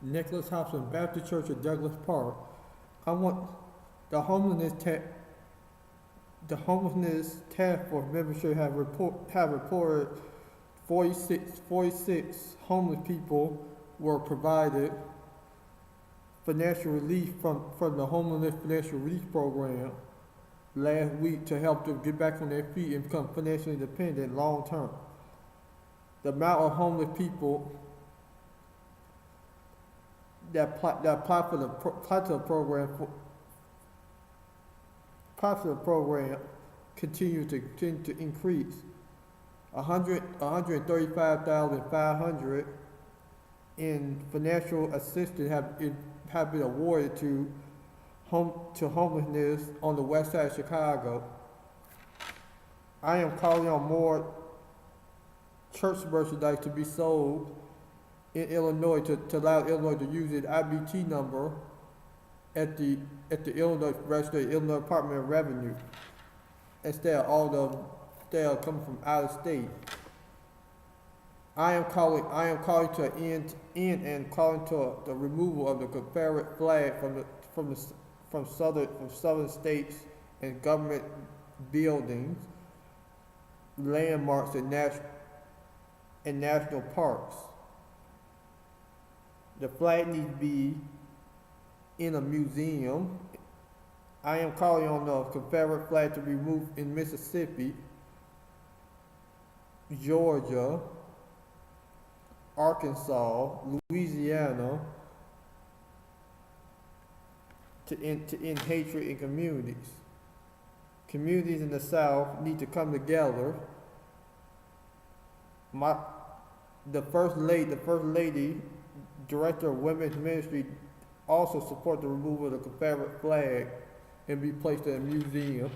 Nicholas Hobson Baptist Church of Douglas Park. I want the homelessness ta- the homelessness task force membership have reported 46 homeless people were provided financial relief from the homelessness financial relief program last week to help them get back on their feet and become financially independent long term. The amount of homeless people that apply for the program continue to increase. 135,500 in financial assistance have been awarded to homelessness on the west side of Chicago. I am calling on more church merchandise to be sold in Illinois to allow Illinois to use its IBT number at the Illinois registered Illinois Department of Revenue instead of all the that coming from out of state. I am calling to an end and calling to the removal of the Confederate flag from southern states and government buildings, landmarks, and national parks. The flag needs to be in a museum. I am calling on the Confederate flag to be removed in Mississippi, Georgia, Arkansas, Louisiana, to end hatred in communities. Communities in the South need to come together. The first lady, director of women's ministry, also support the removal of the Confederate flag and be placed in museums.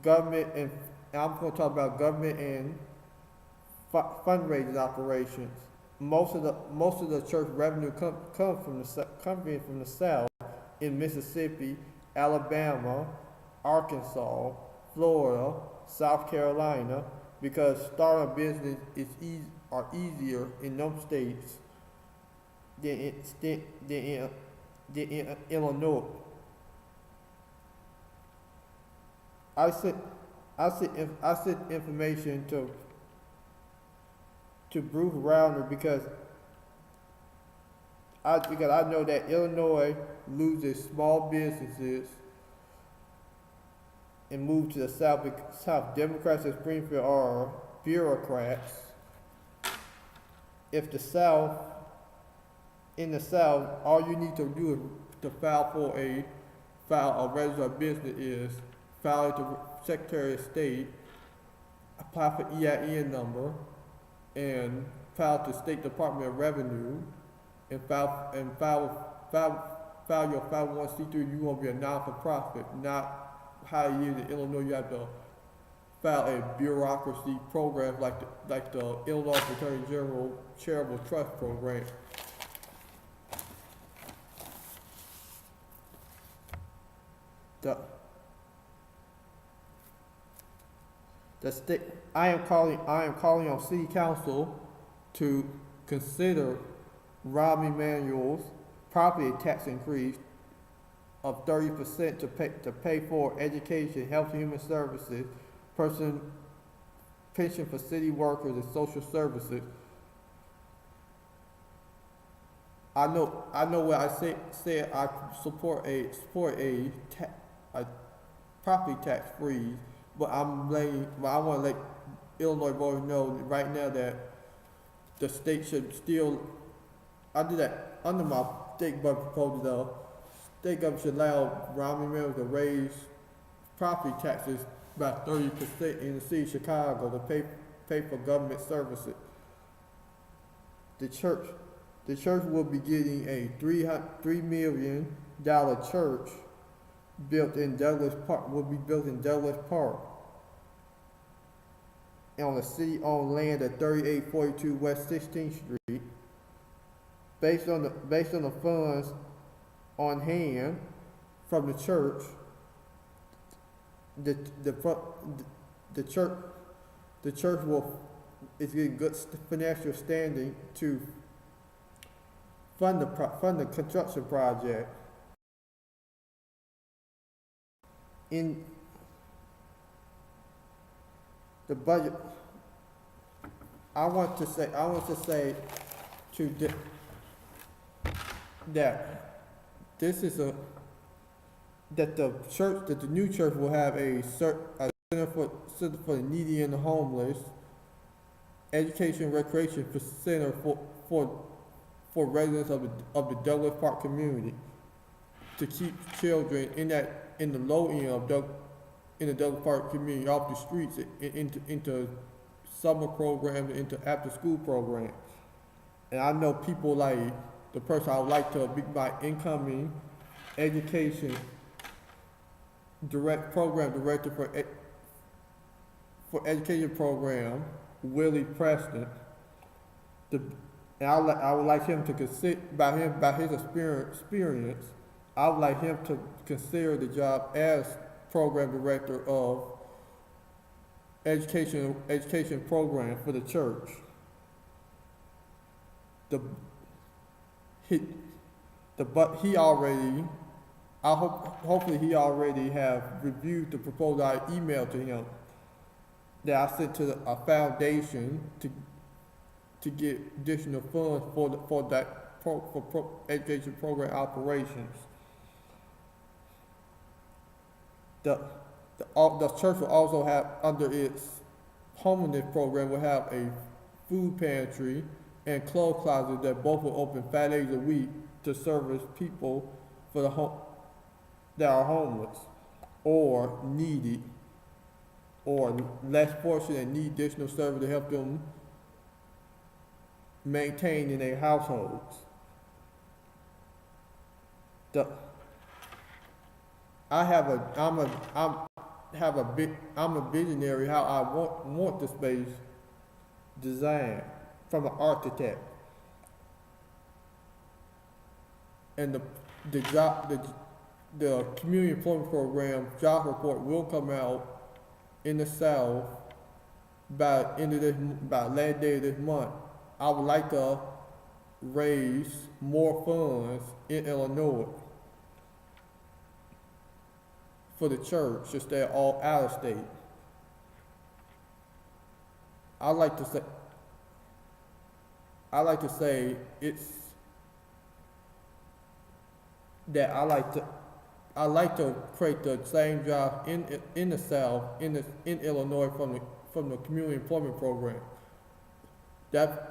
Government and I'm going to talk about government and fundraising operations. Most of the church revenue comes from the South in Mississippi, Alabama, Arkansas, Florida, South Carolina, because starting a business are easier in those states than in Illinois. I sent information to Bruce Rauner because I know that Illinois loses small businesses and moves to the South. Democrats in Springfield are bureaucrats. If in the South, all you need to do to file a registered business is file it to Secretary of State, apply for EIN number, and file to State Department of Revenue, and file your 501c3. You want to be a non-for-profit, not how it is in Illinois. You have to file a bureaucracy program like the Illinois Attorney General Charitable Trust Program. I am calling on City Council to consider Rahm Emanuel's property tax increase of 30% to pay for education, health and human services, pension for city workers, and social services. I know what I said I support a property tax freeze, but I want to let Illinois voters know right now that the state should still, under my state budget proposal though, state government should allow Rahm Emanuel to raise property taxes by 30% in the city of Chicago to pay for government services. The church will be getting a $3 million church built in Douglas Park, on the city-owned land at 3842 West 16th Street. Based on the funds on hand from the church, the church is getting good financial standing to fund the construction project. In the budget, I want to say that this is that the new church will have a center for the needy and the homeless, education and recreation center for residents of the Douglas Park community, to keep children in the low end of in the Douglas Park community off the streets into summer programs, into after school programs. And I know people like the person I would like to be my incoming education director for education program, Willie Preston. And I would like him to consider, by his experience, I would like him to consider the job as program director of education program for the church. Hopefully he already have reviewed the proposal I emailed to him that I sent to a foundation to get additional funds for education program operations. The church will also have, under its homelessness program, will have a food pantry and clothes closet that both will open 5 days a week to service people that are homeless or needy or less fortunate and need additional service to help them maintain in their households. I'm a visionary how I want the space designed from an architect. And the community employment program job report will come out in the South by last day of this month. I would like to raise more funds in Illinois for the church, since they're all out of state. I like to say it's that I like to create the same job in the South, in Illinois, from the community employment program. That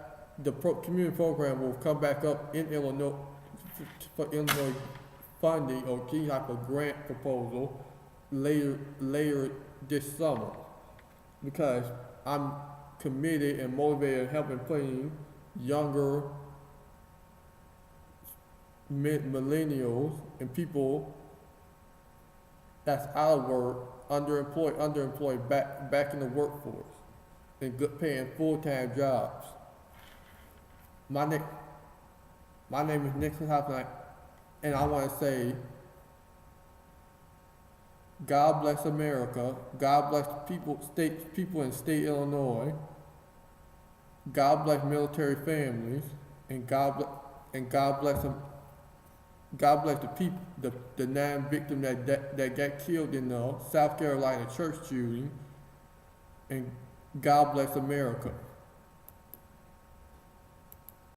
community program will come back up in Illinois for Illinois funding or any type of grant proposal later this summer, because I'm committed and motivated in helping putting younger millennials and people that's out of work, underemployed back in the workforce and good paying full-time jobs. My name is Nicholas Hoffman, and I want to say, God bless America. God bless people in state Illinois. God bless military families, and God bless them. God bless the people, the 9 victims that got killed in the South Carolina church shooting, and God bless America.